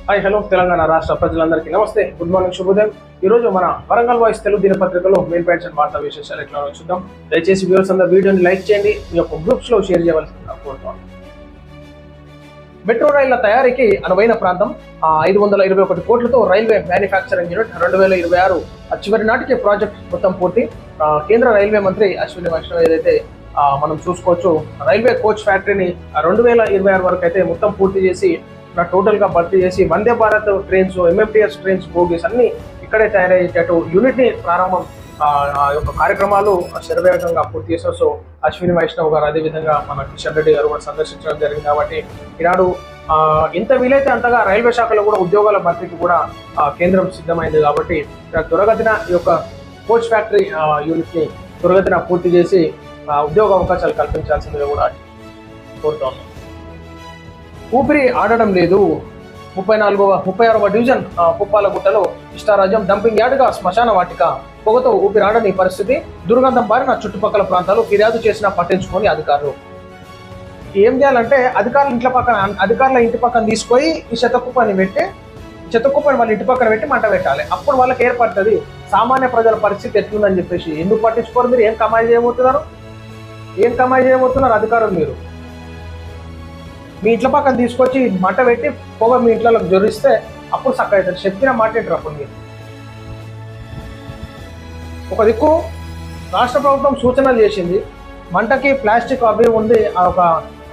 Hi hello Telangana రాష్ట్ర ప్రజలందరికీ నమస్తే, గుడ్ మార్నింగ్, శుభోదయం. ఈ రోజు మన వరంగల్ వాయిస్ తెలుగు దినపత్రికలో మెయిన్ పాయింట్స్ అండ్ వార్తా విశేషాలు ఎట్లా చూద్దాం. దయచేసి వ్యూవర్స్ అందరూ వీడియోని లైక్ చేయండి, మీ యొక్క గ్రూప్స్ లో షేర్ చేయవలసిందిగా కోరుతున్నాను. మెట్రో రైళ్ల తయారీకి అనువైన ప్రాంతం 521 కోట్లతో రైల్వే మ్యానుఫ్యాక్చరింగ్ యూనిట్ 2026 చివరి నాటికి ప్రాజెక్ట్ మొత్తం పూర్తి. కేంద్ర రైల్వే మంత్రి అశ్విని వైష్ణవ్ ఏదైతే మనం చూసుకోవచ్చు, రైల్వే కోచ్ ఫ్యాక్టరీని 2026 వరకు అయితే మొత్తం పూర్తి చేసి టోటల్ గా భర్తీ చేసి Vande Bharat trains, MMTS trains, bogies అన్ని ఇక్కడే తయారయ్యేటట్టు యూనిట్ ని ప్రారంభం యొక్క కార్యక్రమాలు శరవేగంగా పూర్తి చేశారు. సో అశ్విని వైష్ణవ్ గారు, అదేవిధంగా మన కిషన్ రెడ్డి గారు కూడా సందర్శించడం జరిగింది. కాబట్టి ఈనాడు ఎంత వీలైతే అంతగా రైల్వే శాఖలో కూడా ఉద్యోగాల భర్తీకి కూడా కేంద్రం సిద్ధమైంది. కాబట్టి త్వరగతిన ఈ యొక్క కోచ్ ఫ్యాక్టరీ యూనిట్ ని త్వరగతిన పూర్తి చేసి ఉద్యోగ అవకాశాలు కల్పించాల్సిందిగా కూడా కోరుతా ఉన్నాం. ఊపిరి ఆడడం లేదు. 36వ డివిజన్ పుప్పాలగుట్టలో ఇష్టారాజ్యం డంపింగ్ యార్డుగా శ్మశాన వాటిక, పొగతో ఊపిరాడని పరిస్థితి, దుర్గంధం బారిన చుట్టుపక్కల ప్రాంతాలు, ఫిర్యాదు చేసినా పట్టించుకొని అధికారులు. ఏం చేయాలంటే అధికారుల ఇంటి పక్కన తీసుకొని ఈ చెత్తకుప్పని వాళ్ళ ఇంటి పక్కన పెట్టి మంట పెట్టాలి. అప్పుడు వాళ్ళకి ఏర్పడుతుంది సామాన్య ప్రజల పరిస్థితి ఎట్లుందని చెప్పేసి. ఎందుకు పట్టించుకోరు? మీరు ఏం కమాయి చేయబోతున్నారు అధికారులు? మీరు మీ ఇంట్లో పక్కన తీసుకొచ్చి మంట పెట్టి పొగ మీ ఇంట్లో జొరిస్తే అప్పుడు చక్కగా అవుతుంది. చెప్పిన మాట ఏంటారు అప్పుడు మీరు? ఒక దిక్కు రాష్ట్ర ప్రభుత్వం సూచనలు చేసింది, మంటకి ప్లాస్టిక్ అవి ఉంది, ఒక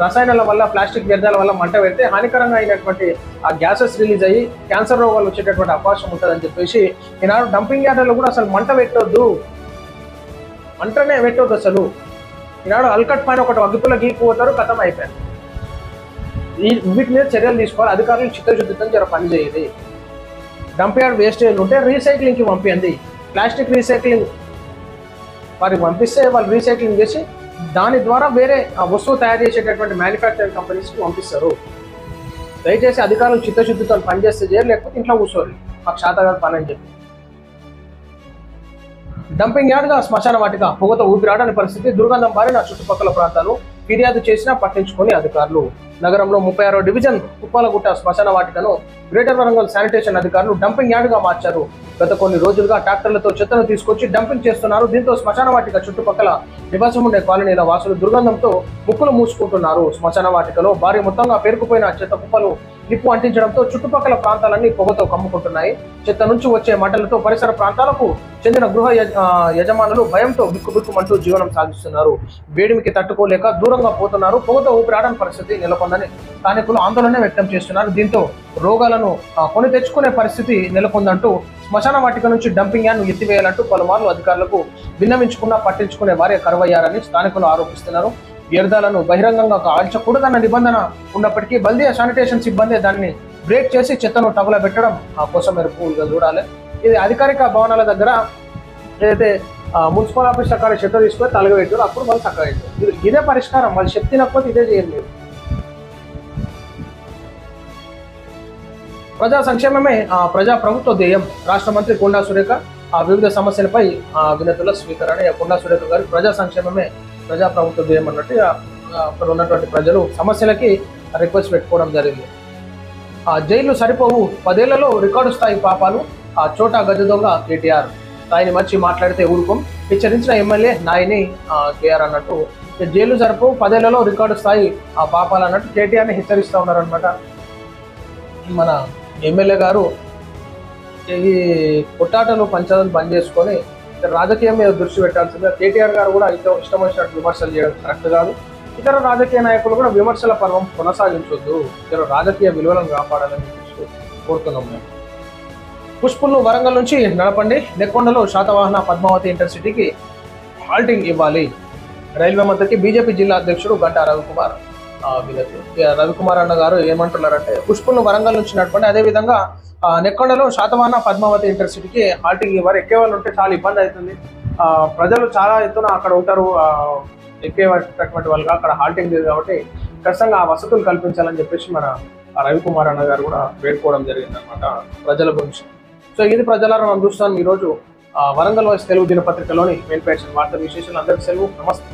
రసాయనాల వల్ల, ప్లాస్టిక్ వ్యర్థాల వల్ల మంట పెడితే హానికరంగా అయినటువంటి ఆ గ్యాసెస్ రిలీజ్ అయ్యి క్యాన్సర్ రోగాలు వచ్చేటటువంటి అవకాశం ఉంటుందని చెప్పేసి ఈనాడు డంపింగ్ యార్డులో కూడా అసలు మంటనే పెట్టొద్దు అసలు. ఈనాడు అల్కట్ పైన ఒకటి అగ్గిపుల్ల గీక్కుపోతారు, కథం అయిపోయారు. వీటి మీద చర్యలు తీసుకోవాలి. అధికారులు చిత్తశుద్ధితో జర పని చేయాలి. డంపింగ్ యార్డ్ వేస్టేజ్ ఉంటే రీసైక్లింగ్కి పంపించండి. ప్లాస్టిక్ రీసైక్లింగ్ వారికి పంపిస్తే వాళ్ళు రీసైక్లింగ్ చేసి దాని ద్వారా వేరే వస్తువు తయారు చేసేటటువంటి మ్యానుఫ్యాక్చరింగ్ కంపెనీస్కి పంపిస్తారు. దయచేసి అధికారులు చిత్తశుద్ధితో పనిచేస్తే చేయరు, లేకపోతే ఇంట్లో కూర్చోరు మాకు శాతగా పని అని చెప్పి. డంపింగ్ యార్డ్గా శ్మశాన వాటిక, పొగతో ఊపిరాడని పరిస్థితి, దుర్గంధం బారిన చుట్టుపక్కల ప్రాంతాలు, ఫిర్యాదు చేసినా పట్టించుకొని అధికారులు. నగరంలో 36వ డివిజన్ ఉప్పాలగుట్ట శ్మశాన వాటికను గ్రేటర్ వరంగల్ శానిటేషన్ అధికారులు డంపింగ్ యార్డుగా మార్చారు. గత కొన్ని రోజులుగా ట్రాక్టర్లతో చెత్తను తీసుకొచ్చి డంపింగ్ చేస్తున్నారు. దీంతో శ్మశాన వాటిక చుట్టుపక్కల నివాసం ఉండే కాలనీల వాసులు దుర్గంధంతో ముక్కులు మూసుకుంటున్నారు. శ్మశాన వాటికలో భారీ మొత్తంగా పేరుకుపోయిన చెత్త కుప్పలు నిప్పు అంటించడంతో చుట్టుపక్కల ప్రాంతాలన్నీ పొగతో కమ్ముకుంటున్నాయి. చెత్త నుంచి వచ్చే మంటలతో పరిసర ప్రాంతాలకు చెందిన గృహ యజమానులు భయంతో బిక్కుబిక్కుమంటూ జీవనం సాగిస్తున్నారు. వేడిమికి తట్టుకోలేక దూరంగా పోతున్నారు. పొగతో ఊపిరాడని పరిస్థితి నెలకొందని స్థానికులు ఆందోళన వ్యక్తం చేస్తున్నారు. దీంతో రోగాలను కొని తెచ్చుకునే పరిస్థితి నెలకొందంటూ శ్మశాన వాటిక నుంచి డంపింగ్ యార్డ్ను ఎత్తివేయాలంటూ పలుమార్లు అధికారులకు విన్నవించుకున్నా పట్టించుకునే వారే కరువయ్యారని స్థానికులు ఆరోపిస్తున్నారు. వ్యర్థాలను బహిరంగంగా కాల్చకూడదన్న నిబంధన ఉన్నప్పటికీ బల్దియా శానిటేషన్ సిబ్బంది దాన్ని బ్రేక్ చేసి చెత్తను తగులబెట్టడం కోసం మెరుపుగా చూడాలి. ఇది అధికారిక భవనాల దగ్గర ఏదైతే మున్సిపల్ ఆఫీస్ అక్కడ చెత్త తీసుకొని తలగబెట్టారు, అప్పుడు వాళ్ళు చక్కగా అవుతారు. ఇదే పరిష్కారం. వాళ్ళు శక్తి నకపోతే ఇదే చేయండి. మీరు ప్రజా సంక్షేమమే ప్రజా ప్రభుత్వ ధ్యేయం. రాష్ట్ర మంత్రి కొండా సురేఖ వివిధ సమస్యలపై వినతుల స్వీకరణ. కొండా సురేఖ గారు ప్రజా సంక్షేమమే ప్రజా ప్రభుత్వ ధ్యేయం అన్నట్టు అక్కడ ఉన్నటువంటి ప్రజలు సమస్యలకి రిక్వెస్ట్ పెట్టుకోవడం జరిగింది. జైలు సరిపోవు, 10 ఏళ్లలో రికార్డు స్థాయి పాపాలు, చోటా గజ దొంగ కేటీఆర్, స్థాయిని మర్చి మాట్లాడితే ఊరుకోం, హెచ్చరించిన ఎమ్మెల్యే నాయని కేఆర్ అన్నట్టు. జైలు సరిపోవు, 10 ఏళ్లలో రికార్డు స్థాయి పాపాలు అన్నట్టు కేటీఆర్ని హెచ్చరిస్తూ ఉన్నారనమాట. మన ఎమ్మెల్యే గారు ఈ కొట్టాటలు పంచాలను బంద్ చేసుకొని రాజకీయం మీద దృష్టి పెట్టాల్సిందిగా కేటీఆర్ గారు కూడా ఇష్టం వచ్చినట్టు విమర్శలు చేయడం కరెక్ట్ కాదు. ఇతర రాజకీయ నాయకులు కూడా విమర్శల పర్వం కొనసాగించొద్దు, ఇతర రాజకీయ విలువలను కాపాడాలని కోరుతున్నాం. మేము పుష్పులను వరంగల్ నుంచి నడపండి. నెక్కొండలో శాతవాహన పద్మావతి ఇంటర్సిటీకి హాల్టింగ్ ఇవ్వాలి. రైల్వే మంత్రికి బీజేపీ జిల్లా అధ్యక్షుడు గంటా రవికుమార్ అన్న గారు ఏమంటున్నారంటే, పుష్పులను వరంగల్ నుంచి నడపండి, అదేవిధంగా నెక్కొండలో శాతవాహన పద్మావతి ఇంటర్సిటీకి హాల్టింగ్ ఇవ్వాలి. ఎక్కే వాళ్ళు ఉంటే చాలా ఇబ్బంది అవుతుంది. ప్రజలు చాలా ఎత్తున అక్కడ ఉంటారు, ఎక్కేటటువంటి వాళ్ళగా అక్కడ హాల్టింగ్ లేదు. కాబట్టి ఖచ్చితంగా ఆ వసతులు కల్పించాలని చెప్పేసి మన రవికుమార్ అన్న గారు కూడా వేడుకోవడం జరిగింది అనమాట ప్రజల గురించి. సో ఇది ప్రజలను మనం చూస్తాం ఈరోజు వరంగల్ వాయిస్ తెలుగు దినపత్రికలోని మెయిన్ పేజ్ వార్తా విశేషాలు. అందరికీ సెలవు, నమస్తే.